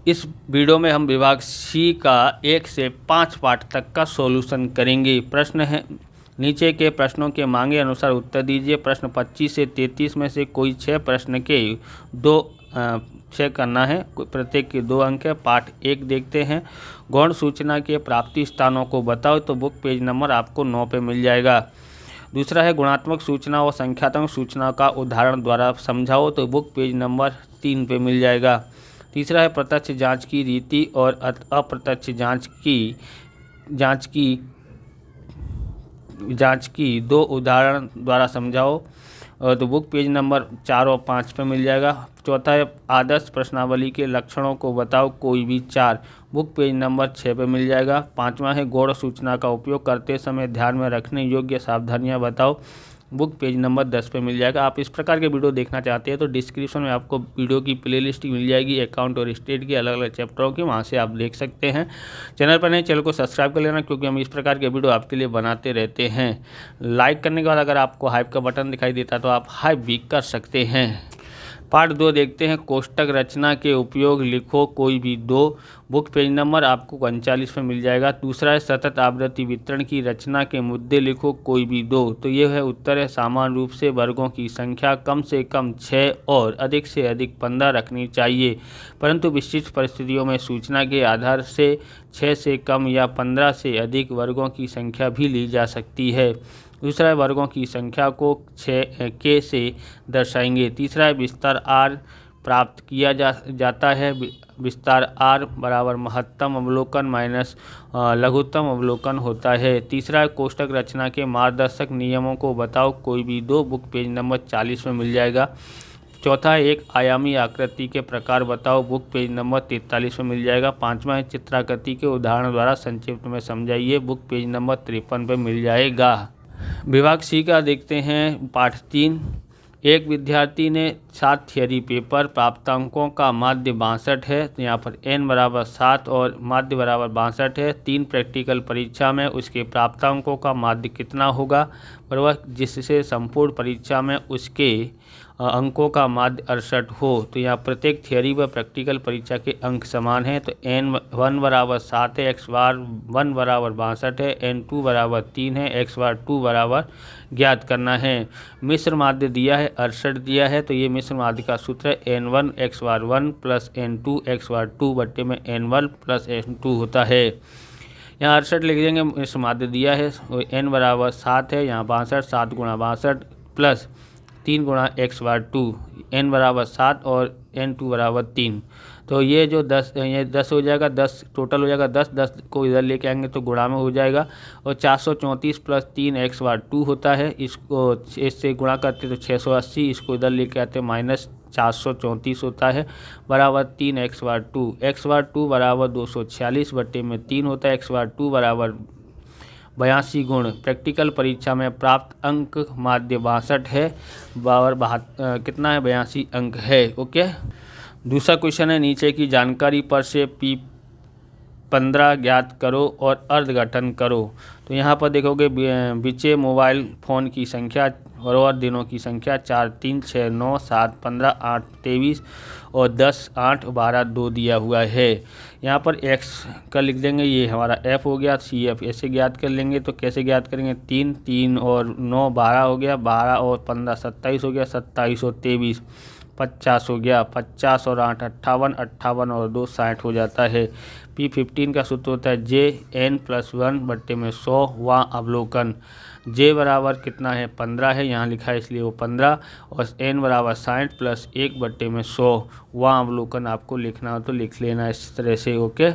इस वीडियो में हम विभाग सी का 1 से 5 पार्ट तक का सॉल्यूशन करेंगे। प्रश्न है, नीचे के प्रश्नों के मांगे अनुसार उत्तर दीजिए। प्रश्न 25 से 33 में से कोई 6 प्रश्न के 6 करना है, प्रत्येक के 2 अंक है। पार्ट 1 देखते हैं। गौण सूचना के प्राप्ति स्थानों को बताओ, तो बुक पेज नंबर आपको 9 पे मिल जाएगा। दूसरा है गुणात्मक सूचना और संख्यात्मक सूचना का उदाहरण द्वारा समझाओ, तो बुक पेज नंबर 3 पे मिल जाएगा। तीसरा है प्रत्यक्ष जांच की रीति और अप्रत्यक्ष जांच की 2 उदाहरण द्वारा समझाओ, तो बुक पेज नंबर 4 और 5 पे मिल जाएगा। चौथा है आदर्श प्रश्नावली के लक्षणों को बताओ, कोई भी 4, बुक पेज नंबर 6 पे मिल जाएगा। पांचवा है गौण सूचना का उपयोग करते समय ध्यान में रखने योग्य सावधानियां बताओ, बुक पेज नंबर 10 पे मिल जाएगा। आप इस प्रकार के वीडियो देखना चाहते हैं तो डिस्क्रिप्शन में आपको वीडियो की प्लेलिस्ट मिल जाएगी, अकाउंट और स्टेट की अलग अलग चैप्टरों की, वहां से आप देख सकते हैं। चैनल पर नहीं, चैनल को सब्सक्राइब कर लेना, क्योंकि हम इस प्रकार के वीडियो आपके लिए बनाते रहते हैं। लाइक करने के बाद अगर आपको हाइप का बटन दिखाई देता तो आप हाइप भी कर सकते हैं। पार्ट 2 देखते हैं। कोष्टक रचना के उपयोग लिखो, कोई भी 2, बुक पेज नंबर आपको 39 में मिल जाएगा। दूसरा है सतत आवृत्ति वितरण की रचना के मुद्दे लिखो, कोई भी 2, तो ये है उत्तर है सामान्य रूप से वर्गों की संख्या कम से कम 6 और अधिक से अधिक 15 रखनी चाहिए, परंतु विशिष्ट परिस्थितियों में सूचना के आधार से 6 से कम या 15 से अधिक वर्गों की संख्या भी ली जा सकती है। दूसरा है वर्गों की संख्या को 6 के से दर्शाएंगे। तीसरा है विस्तार आर प्राप्त किया जाता है। विस्तार आर बराबर महत्तम अवलोकन माइनस लघुत्तम अवलोकन होता है। तीसरा है कोष्टक रचना के मार्गदर्शक नियमों को बताओ, कोई भी 2, बुक पेज नंबर 40 में मिल जाएगा। चौथा है एक आयामी आकृति के प्रकार बताओ, बुक पेज नंबर 43 में मिल जाएगा। पांचवा है चित्राकृति के उदाहरण द्वारा संक्षिप्त में समझाइए, बुक पेज नंबर 53 पे मिल जाएगा। विभाग सी का देखते हैं। पाठ 3, एक विद्यार्थी ने 7 थियरी पेपर, प्राप्तांकों का माध्य 62 है, तो यहाँ पर n बराबर 7 और माध्य बराबर 62 है। 3 प्रैक्टिकल परीक्षा में उसके प्राप्तांकों का माध्य कितना होगा, बराबर जिससे संपूर्ण परीक्षा में उसके अंकों का माध्य 68 हो। तो यहाँ प्रत्येक थियरी व प्रैक्टिकल परीक्षा के अंक समान हैं, तो n1 बराबर 7 है, x बार 1 बराबर 62 है, n2 बराबर 3 है, x बार 2 बराबर ज्ञात करना है। मिश्र माध्य दिया है 68 दिया है, तो ये मिश्र माध्य का सूत्र है n1 x बार 1 प्लस n2 x बार 2 बट्टे में n1 प्लस n2 होता है। यहाँ 68 लिख देंगे, मिश्र माध्य दिया है, n बराबर 7 है, यहाँ 62, 7 गुणा 62 प्लस 3 गुणा x बार 2, n बराबर 7 और n2 बराबर 3, तो ये जो 10 हो जाएगा, 10 टोटल हो जाएगा, 10 को इधर लेके आएंगे तो गुणा में हो जाएगा। और 434 प्लस 3 x बार 2 होता है, इसको इससे गुणा करते तो 680, इसको इधर लेके आते माइनस 434 होता है, बराबर 3 x बार 2, x बार 2 बराबर 246 बट्टे में 3 होता है, x बार 2 बराबर 82 गुण। प्रैक्टिकल परीक्षा में प्राप्त अंक माध्य 62 है, बराबर कितना है, 82 अंक है। ओके। दूसरा क्वेश्चन है नीचे की जानकारी पर से P15 ज्ञात करो और अर्धघटन करो। तो यहाँ पर देखोगे बिचे मोबाइल फ़ोन की संख्या और दिनों की संख्या 4, 3, 6, 9, 7, 15, 8, 23 और 10, 8, 12, 2 दिया हुआ है। यहाँ पर x का लिख देंगे, ये हमारा f हो गया, CF ऐसे ज्ञात कर लेंगे। तो कैसे ज्ञात करेंगे, 3 और 9 12 हो गया, 12 और 15 27 हो गया, 27 और 23 50 हो गया, 50 और 8 58, 58 और 2 60 हो जाता है। P15 का सूत्र होता है JN+1 बट्टे में 100 वां अवलोकन। J बराबर कितना है, 15 है, यहाँ लिखा है इसलिए वो 15, और N बराबर 60 प्लस 1 बट्टे में 100 वां अवलोकन आपको लिखना हो तो लिख लेना इस तरह से। ओके।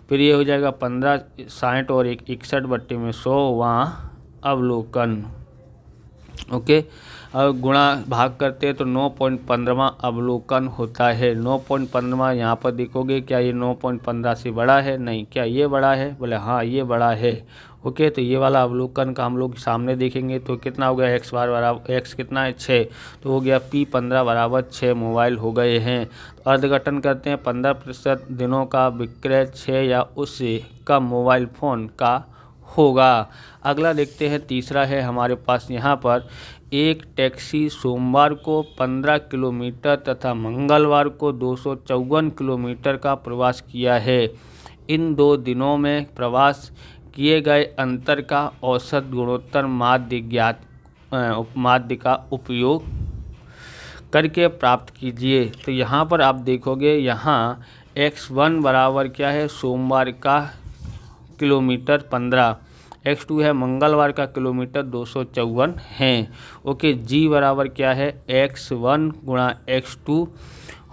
फिर ये हो जाएगा 15, 60 और 1 61 बट्टे में 100 वां अवलोकन। ओके। और गुणा भाग करते हैं तो 9.15वां अवलोकन होता है। 9.15 यहाँ पर देखोगे, क्या ये 9.15 से बड़ा है, नहीं। क्या ये बड़ा है, बोले हाँ ये बड़ा है। ओके। तो ये वाला अवलोकन का हम लोग सामने देखेंगे तो कितना हो गया, x बार बराबर x कितना है 6, तो हो गया P15 बराबर 6 मोबाइल हो गए हैं। तो अर्धघटन करते हैं, 15% दिनों का विक्रय 6 या उससे कम मोबाइल फ़ोन का होगा। अगला देखते हैं, तीसरा है हमारे पास यहाँ पर, एक टैक्सी सोमवार को 15 किलोमीटर तथा मंगलवार को 254 किलोमीटर का प्रवास किया है। इन 2 दिनों में प्रवास किए गए अंतर का औसत गुणोत्तर माध्य का उपयोग करके प्राप्त कीजिए। तो यहाँ पर आप देखोगे, यहाँ x1 बराबर क्या है, सोमवार का किलोमीटर 15, x2 है मंगलवार का किलोमीटर 254 हैं। ओके, g बराबर क्या है, x1 गुणा x2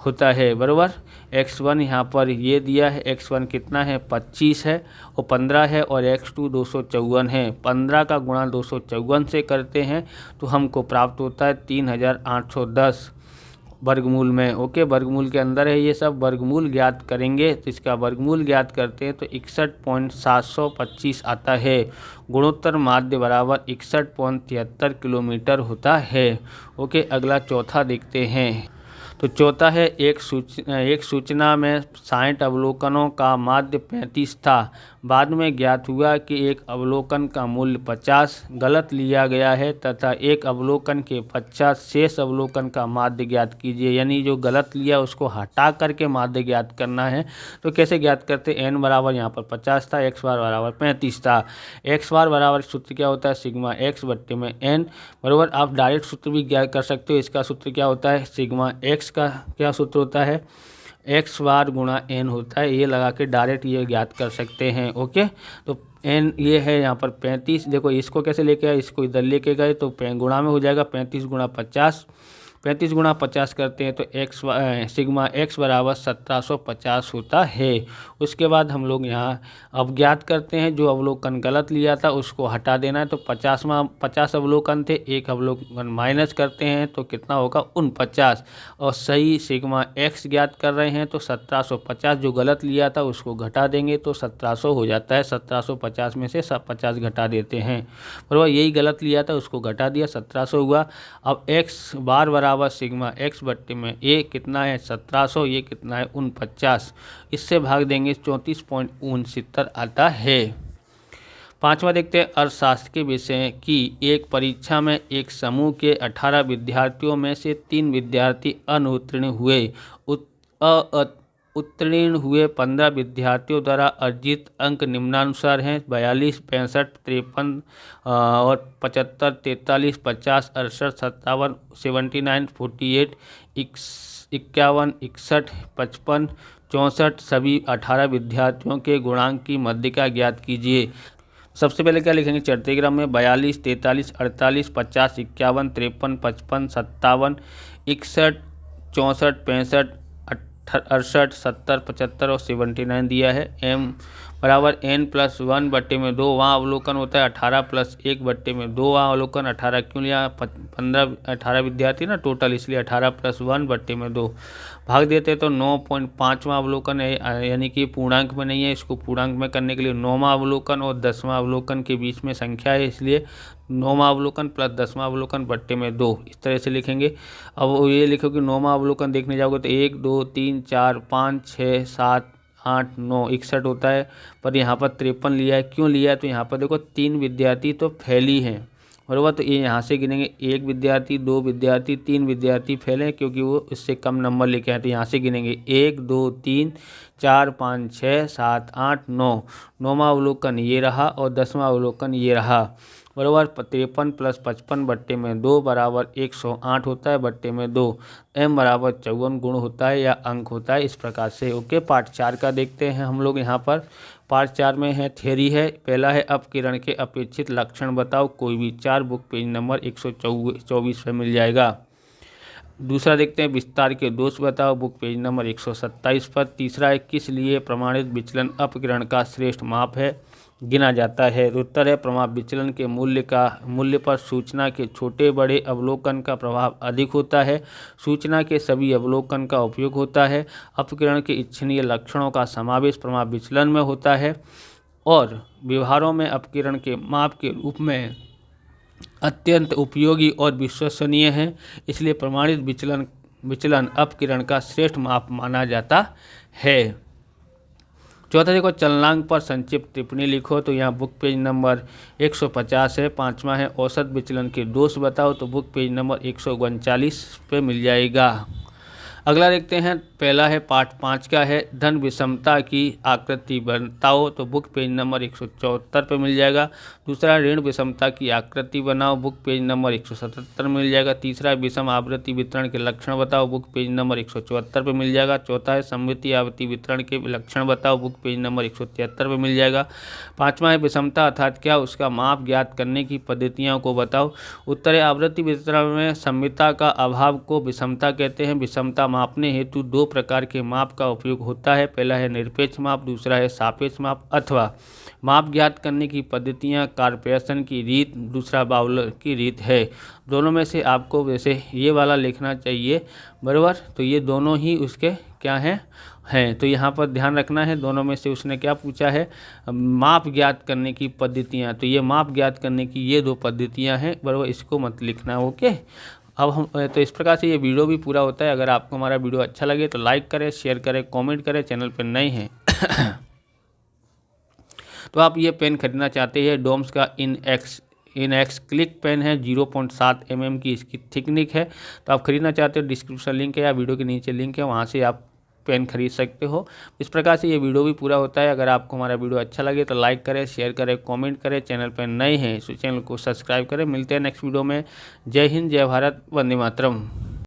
होता है, बराबर। x1 यहाँ पर ये दिया है, x1 कितना है, 25 है और 15 है, और x2 254 है। 15 का गुणा 254 से करते हैं तो हमको प्राप्त होता है 3810 वर्गमूल में। ओके, वर्गमूल के अंदर है ये सब, वर्गमूल ज्ञात करेंगे तो इसका वर्गमूल ज्ञात करते हैं तो 61.725 आता है। गुणोत्तर माध्य बराबर 61.73 किलोमीटर होता है। ओके, अगला चौथा देखते हैं। तो चौथा है, एक सूचना में 60 अवलोकनों का माध्य 35 था। बाद में ज्ञात हुआ कि एक अवलोकन का मूल्य 50 गलत लिया गया है तथा एक अवलोकन के पश्चात शेष अवलोकन का माध्य ज्ञात कीजिए। यानी जो गलत लिया उसको हटा करके माध्य ज्ञात करना है। तो कैसे ज्ञात करते, n बराबर यहाँ पर 50 था, x बार बराबर 35 था। x बार बराबर सूत्र क्या होता है, सिग्मा x बट्टे में n, बराबर। आप डायरेक्ट सूत्र भी ज्ञात कर सकते हो। इसका सूत्र क्या होता है, सिग्मा x का क्या सूत्र होता है, x बार गुणा n होता है। ये लगा के डायरेक्ट ये ज्ञात कर सकते हैं। ओके, तो n ये है यहाँ पर 35। देखो इसको कैसे लेके आए, इसको इधर लेके गए तो गुणा में हो जाएगा, 35 गुणा 50, 35 गुणा 50 करते हैं तो सिग्मा x बराबर 1750 होता है। उसके बाद हम लोग यहाँ अब ज्ञात करते हैं, जो अवलोकन गलत लिया था उसको हटा देना है। तो 50 अवलोकन थे, एक अवलोकन माइनस करते हैं तो कितना होगा, 49, और सही सिग्मा x ज्ञात कर रहे हैं तो 1750, जो गलत लिया था उसको घटा देंगे तो 1700 हो जाता है। 1750 में से 50 घटा देते हैं, बराबर। यही गलत लिया था उसको घटा दिया, 1700 हुआ। अब x बार बराबर सिग्मा x बट्टे में a कितना है, 1700, ये कितना है, 49, इससे भाग देंगे 34.69 आता है। पांचवा देखते हैं, अर्थशास्त्र के विषय की एक परीक्षा में एक समूह के 18 विद्यार्थियों में से 3 विद्यार्थी उत्तीर्ण हुए 15 विद्यार्थियों द्वारा अर्जित अंक निम्नानुसार हैं, 42, 65, 53 और 75, 43, 50, 68, 57, 79, 48, 51, 61, 55, 64 सभी 18 विद्यार्थियों के गुणांक की मध्यिका ज्ञात कीजिए। सबसे पहले क्या लिखेंगे, चढ़ते क्रम में 42, 43, 48, 50, 51, 53, 55, 57, 61, 64, 65, 68, 70, 75 और 79 दिया है। m बराबर n प्लस 1 बट्टे में 2, वहाँ अवलोकन होता है 18 प्लस 1 बट्टे में 2, वहाँ अवलोकन 18 क्यों लिया, 18 विद्यार्थी ना टोटल, इसलिए 18 प्लस 1 बट्टे में 2 भाग देते तो 9.5वां अवलोकन है, यानी कि पूर्णांक में नहीं है। इसको पूर्णांक में करने के लिए 9वां अवलोकन और 10वां अवलोकन के बीच में संख्या है, इसलिए 9वां अवलोकन प्लस 10वां अवलोकन बट्टे में 2, इस तरह से लिखेंगे। अब ये लिखो कि 9वां अवलोकन देखने जाओगे तो 1, 2, 3, 4, 5, 6, 7, 8, 9, 61 होता है, पर यहाँ पर 53 लिया है। क्यों लिया है, तो यहाँ पर देखो 3 विद्यार्थी तो फेल ही हैं, बराबर। तो ये यहाँ से गिनेंगे, 1 विद्यार्थी, 2 विद्यार्थी, 3 विद्यार्थी फेल हैं क्योंकि वो इससे कम नंबर लेके आए। तो यहाँ से गिनेंगे 1, 2, 3, 4, 5, 6, 7, 8, 9, 9वां अवलोकन ये रहा और 10वां अवलोकन ये रहा, बराबर। 53 प्लस 55 बट्टे में 2 बराबर 108 होता है, बट्टे में 2। m बराबर 54 गुण होता है या अंक होता है, इस प्रकार से। ओके, पार्ट 4 का देखते हैं हम लोग। यहाँ पर पार्ट 4 में है, थ्योरी है। पहला है, अपकिरण के अपेक्षित लक्षण बताओ, कोई भी 4, बुक पेज नंबर 124 पे मिल जाएगा। दूसरा देखते हैं, विस्तार के दोष बताओ, बुक पेज नंबर 127 पर। तीसरा है, किस लिए प्रमाणित विचलन अपकिरण का श्रेष्ठ माप है गिना जाता है। उत्तर है, प्रमाप विचलन के मूल्य पर सूचना के छोटे बड़े अवलोकन का प्रभाव अधिक होता है। सूचना के सभी अवलोकन का उपयोग होता है। अपकिरण के इच्छनीय लक्षणों का समावेश प्रमाप विचलन में होता है और व्यवहारों में अपकिरण के माप के रूप में अत्यंत उपयोगी और विश्वसनीय है। इसलिए प्रमाणित विचलन अपकिरण का श्रेष्ठ माप माना जाता है। चौथा देखो, चलनांक पर संक्षिप्त टिप्पणी लिखो। तो यहाँ बुक पेज नंबर 150 है। पाँचवा है औसत विचलन के दोष बताओ। तो बुक पेज नंबर 139 पे मिल जाएगा। अगला देखते हैं, पहला है पार्ट 5 का है, धन विषमता की आकृति बताओ। तो बुक पेज नंबर 174 पे मिल जाएगा। दूसरा, ऋण विषमता की आकृति बनाओ। बुक पेज नंबर 177 मिल जाएगा। तीसरा, विषम आवृत्ति वितरण के लक्षण बताओ। बुक पेज नंबर 174 पे मिल जाएगा। चौथा है सममिति आवृत्ति वितरण के लक्षण बताओ। बुक पेज नंबर 173 पे मिल जाएगा। पाँचवा है विषमता अर्थात क्या, उसका माप ज्ञात करने की पद्धतियों को बताओ। उत्तर है आवृत्ति वितरण में सममिता का अभाव को विषमता कहते हैं। विषमता मापने हेतु दो प्रकार के माप का उपयोग होता है। पहला है निरपेक्ष माप, दूसरा है सापेक्ष माप। अथवा माप ज्ञात करने की पद्धतियां कार्पेशन की रीत, दूसरा बाउलर की रीत है। दोनों में से आपको वैसे ये वाला लिखना चाहिए, बराबर। तो ये दोनों ही उसके क्या हैं। तो यहाँ पर ध्यान रखना है, दोनों में से उसने क्या पूछा है, माप ज्ञात करने की पद्धतियाँ। तो ये माप ज्ञात करने की ये दो पद्धतियाँ हैं, बराबर। इसको मत लिखना, ओके। अब हम तो इस प्रकार से ये वीडियो भी पूरा होता है। अगर आपको हमारा वीडियो अच्छा लगे तो लाइक करें, शेयर करें, कमेंट करें। चैनल पर नए हैं तो आप ये पेन खरीदना चाहते हैं, डोम्स का इनएक्स क्लिक पेन है, 0.7 mm की इसकी थिकनिक है। तो आप खरीदना चाहते हो, डिस्क्रिप्शन लिंक है या वीडियो के नीचे लिंक है, वहाँ से आप पेन खरीद सकते हो। इस प्रकार से ये वीडियो भी पूरा होता है। अगर आपको हमारा वीडियो अच्छा लगे तो लाइक करें, शेयर करें, कमेंट करें। चैनल पर नए हैं तो चैनल को सब्सक्राइब करें। मिलते हैं नेक्स्ट वीडियो में। जय हिंद, जय भारत, वंदे मातरम।